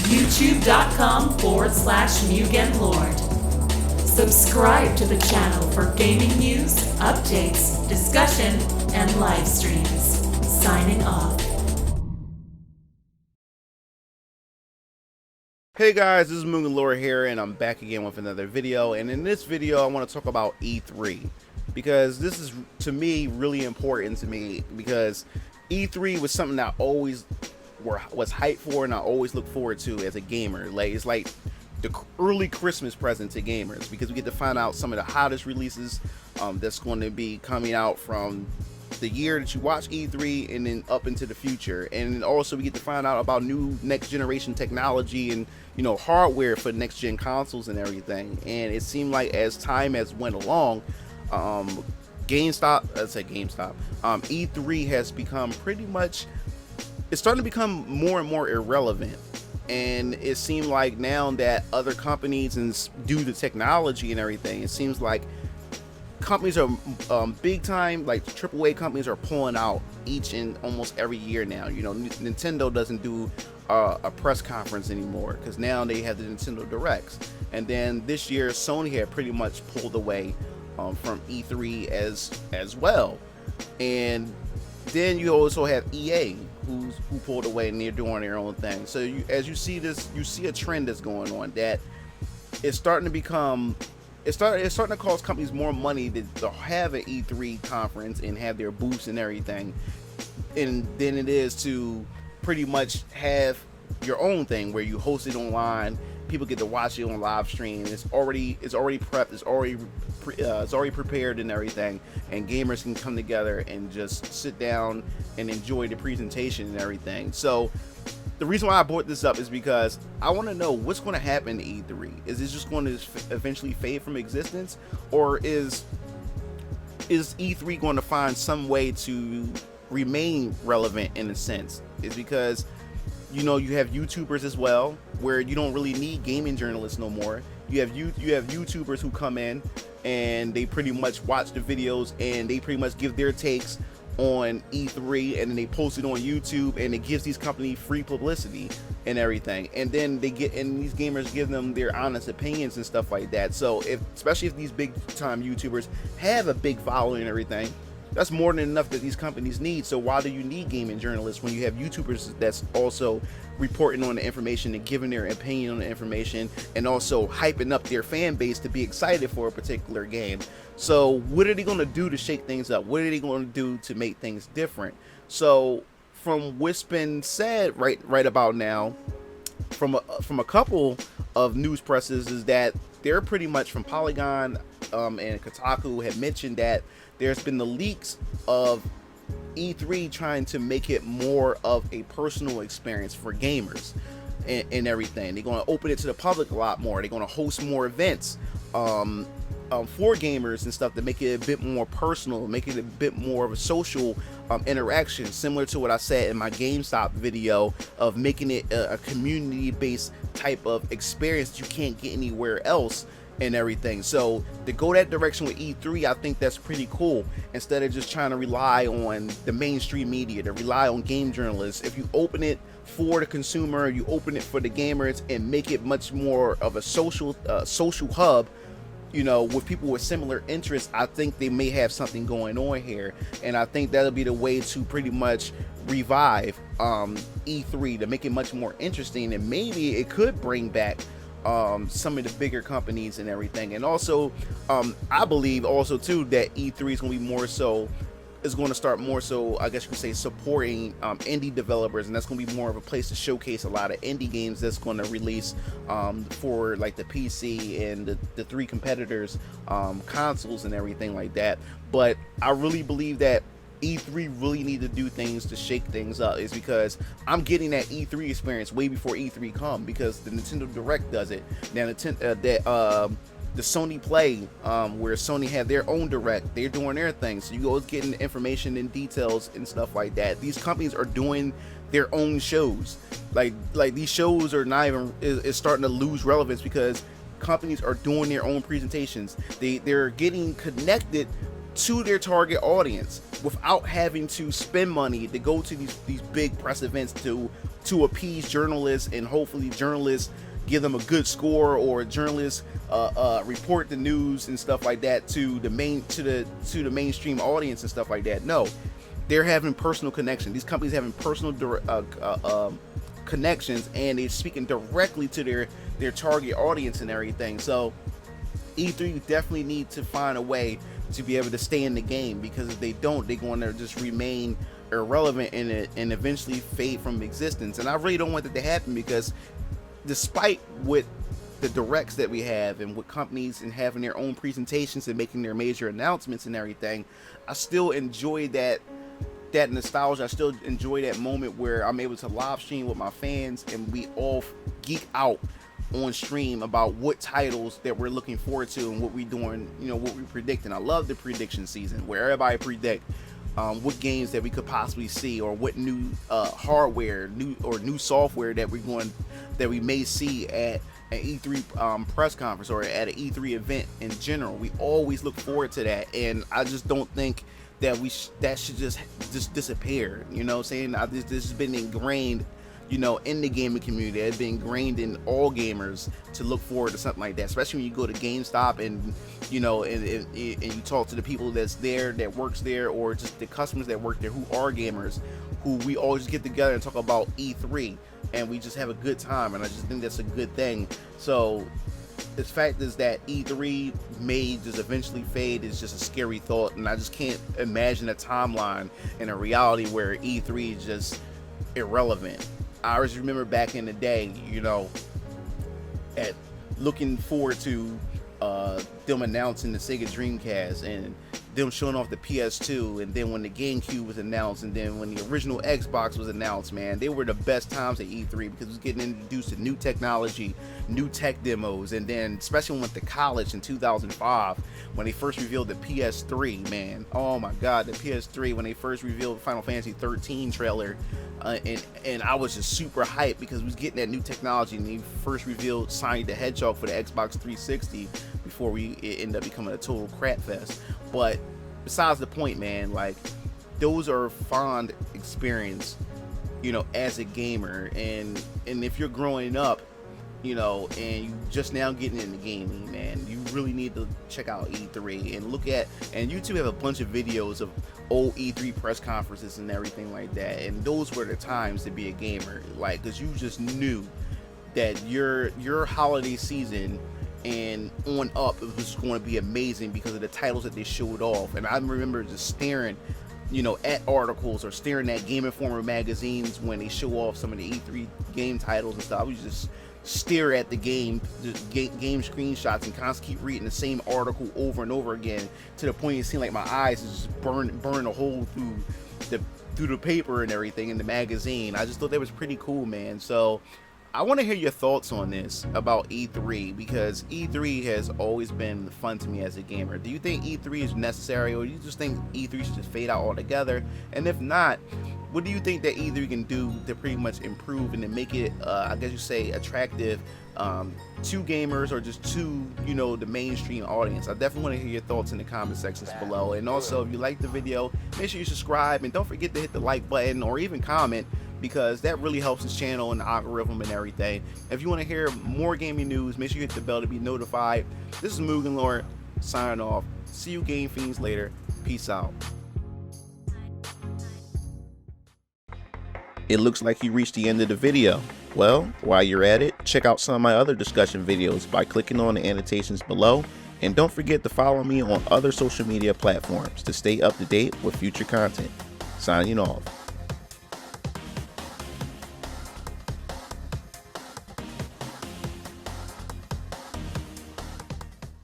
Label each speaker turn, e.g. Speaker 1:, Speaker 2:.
Speaker 1: youtube.com/MugenLord. Subscribe to the channel for gaming news, updates, discussion, and live streams. Signing off.
Speaker 2: Hey guys, this is MugenLord here, and I'm back again with another video. And in this video, I want to talk about E3 because this is, to me, really important to me because E3 was something I always was hyped for and I always look forward to as a gamer. Like, it's like the early Christmas present to gamers because we get to find out some of the hottest releases that's going to be coming out from the year that you watch E3 and then up into the future. And also we get to find out about new next generation technology and, you know, hardware for next gen consoles and everything. And it seemed like as time has went along, E3 has become pretty much, it's starting to become more and more irrelevant. And it seemed like now that other companies, and due to technology and everything, it seems like companies are big time, like AAA companies are pulling out each and almost every year now. You know, Nintendo doesn't do a press conference anymore because now they have the Nintendo Directs. And then this year, Sony had pretty much pulled away from E3 as well. And then you also have EA who pulled away and they're doing their own thing. So as you see this, you see a trend that's going on that it's starting to become. It's starting to cost companies more money to have an E3 conference and have their booths and everything, and than it is to pretty much have your own thing where you host it online. People get to watch it on live stream. It's already prepped. It's already prepared and everything, and gamers can come together and just sit down and enjoy the presentation and everything. So the reason why I brought this up is because I want to know what's going to happen to E3. Is it just going to eventually fade from existence, or is E3 going to find some way to remain relevant in a sense? Is because, you know, you have YouTubers as well, where you don't really need gaming journalists no more. You have YouTubers who come in and they pretty much watch the videos and they pretty much give their takes on E3, and then they post it on YouTube, and it gives these companies free publicity and everything. And then these gamers give them their honest opinions and stuff like that. So especially if these big time YouTubers have a big following and everything, that's more than enough that these companies need. So why do you need gaming journalists when you have YouTubers that's also reporting on the information and giving their opinion on the information and also hyping up their fan base to be excited for a particular game? So what are they going to do to shake things up? What are they going to do to make things different? So from what's been said right about now, from a couple of news presses, is that they're pretty much from Polygon and Kotaku have mentioned that there's been the leaks of E3 trying to make it more of a personal experience for gamers and everything. They're going to open it to the public a lot more. They're going to host more events for gamers and stuff to make it a bit more personal, make it a bit more of a social interaction, similar to what I said in my GameStop video of making it a community-based type of experience you can't get anywhere else and everything. So to go that direction with E3, I think that's pretty cool. Instead of just trying to rely on the mainstream media, to rely on game journalists, if you open it for the consumer, you open it for the gamers and make it much more of a social hub, you know, with people with similar interests, I think they may have something going on here. And I think that'll be the way to pretty much revive E3, to make it much more interesting, and maybe it could bring back some of the bigger companies and everything. And also I believe also too that E3 is going to be more so, is going to start more so, I guess you could say, supporting indie developers, and that's going to be more of a place to showcase a lot of indie games that's going to release for like the PC and the three competitors consoles and everything like that. But I really believe that E3 really need to do things to shake things up, is because I'm getting that E3 experience way before E3 come, because the Nintendo Direct does it. Now the Sony Play, where Sony have their own Direct, they're doing their thing, so you go getting information and details and stuff like that. These companies are doing their own shows. Like these shows are not even, is starting to lose relevance because companies are doing their own presentations. They're getting connected to their target audience without having to spend money to go to these big press events to appease journalists, and hopefully journalists give them a good score, or journalists report the news and stuff like that to the mainstream audience and stuff like that. No, they're having personal connection. These companies having personal connections, and they're speaking directly to their target audience and everything. So E3 definitely need to find a way to be able to stay in the game, because if they don't, they're going to just remain irrelevant and eventually fade from existence. And I really don't want that to happen, because despite what the directs that we have and with companies and having their own presentations and making their major announcements and everything, I still enjoy that nostalgia. I still enjoy that moment where I'm able to live stream with my fans and we all geek out on stream about what titles that we're looking forward to and what we're doing, what we're predicting. I love the prediction season where everybody predict what games that we could possibly see, or what new hardware, new software that we may see at an E3 press conference or at an E3 event in general. We always look forward to that, and I just don't think that that should just disappear. You know what I'm saying? This has been ingrained, in the gaming community. It's been ingrained in all gamers to look forward to something like that, especially when you go to GameStop and and you talk to the people that's there, that works there, or just the customers that work there who are gamers, who we all just get together and talk about E3, and we just have a good time. And I just think that's a good thing. So the fact is that E3 may just eventually fade is just a scary thought, and I just can't imagine a timeline and a reality where E3 is just irrelevant. I always remember back in the day, at looking forward to them announcing the Sega Dreamcast and them showing off the PS2, and then when the GameCube was announced, and then when the original Xbox was announced, man, they were the best times at E3, because it was getting introduced to new technology, new tech demos. And then especially when we went to college in 2005, when they first revealed the PS3, man, oh my god, the PS3, when they first revealed the Final Fantasy 13 trailer, and I was just super hyped because we was getting that new technology, and they first revealed Sonic the Hedgehog for the Xbox 360 before it ended up becoming a total crap fest. But besides the point, man, like, those are fond experience, as a gamer, and if you're growing up, and you just now getting into gaming, man, you really need to check out E3 and look at, and YouTube have a bunch of videos of old E3 press conferences and everything like that, and those were the times to be a gamer, like, because you just knew that your holiday season and on up, it was going to be amazing because of the titles that they showed off. And I remember just staring, at articles or staring at Game Informer magazines when they show off some of the E3 game titles and stuff. I was just stare at the game screenshots and constantly keep reading the same article over and over again, to the point it seemed like my eyes is just burn a hole through the paper and everything in the magazine. I just thought that was pretty cool, man. So I want to hear your thoughts on this about E3, because E3 has always been fun to me as a gamer. Do you think E3 is necessary, or do you just think E3 should just fade out altogether? And if not, what do you think that E3 can do to pretty much improve and to make it, I guess you say, attractive to gamers, or just to, the mainstream audience? I definitely want to hear your thoughts in the comment sections below. And also, if you like the video, make sure you subscribe, and don't forget to hit the like button or even comment, because that really helps this channel and the algorithm and everything. If you want to hear more gaming news, make sure you hit the bell to be notified. This is MugenLord signing off. See you Game Fiends later. Peace out. It looks like you reached the end of the video. Well, while you're at it, check out some of my other discussion videos by clicking on the annotations below, and don't forget to follow me on other social media platforms to stay up to date with future content. Signing off.